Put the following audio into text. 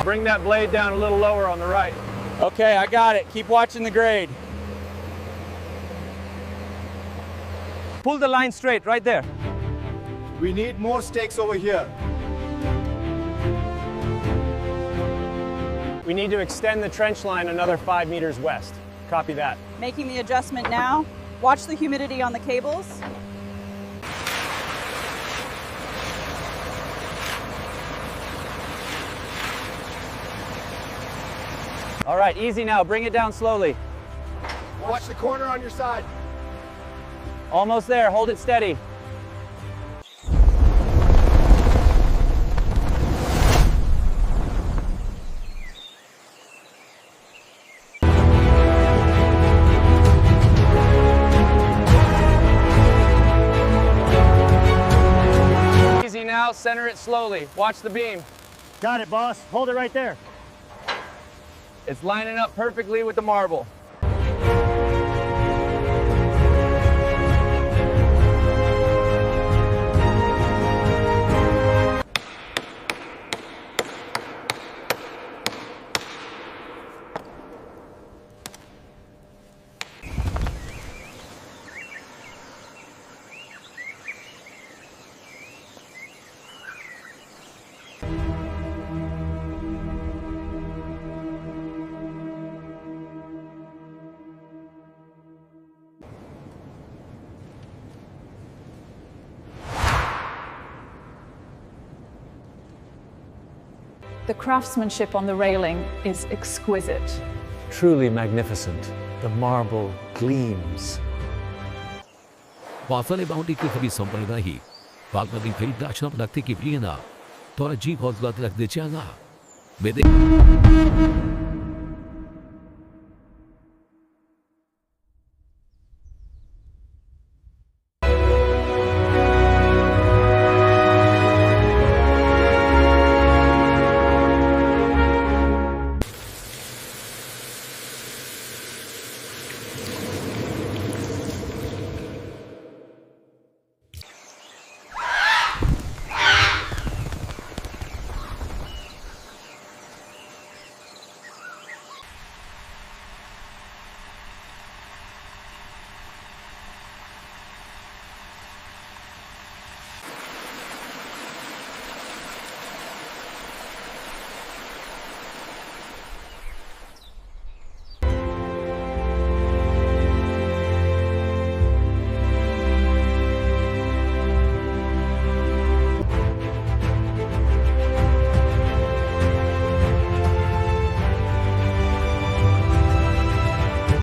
bring that blade down a little lower on the right. Okay, I got it. Keep watching the grade. Pull the line straight, right there. We need more stakes over here. We need to extend the trench line another 5 meters west. Copy that. Making the adjustment now. Watch the humidity on the cables. All right, easy now. Bring it down slowly. Watch the corner on your side. Almost there. Hold it steady. Easy now. Center it slowly. Watch the beam. Got it, boss. Hold it right there. It's lining up perfectly with the marble. The craftsmanship on the railing is exquisite. Truly magnificent. The marble gleams. Waffle bounty के कभी संपर्क नहीं बाग में कहीं दाचना लगते कि प्रियना तोरा जी बहुत बात रख दे चाहना बेदे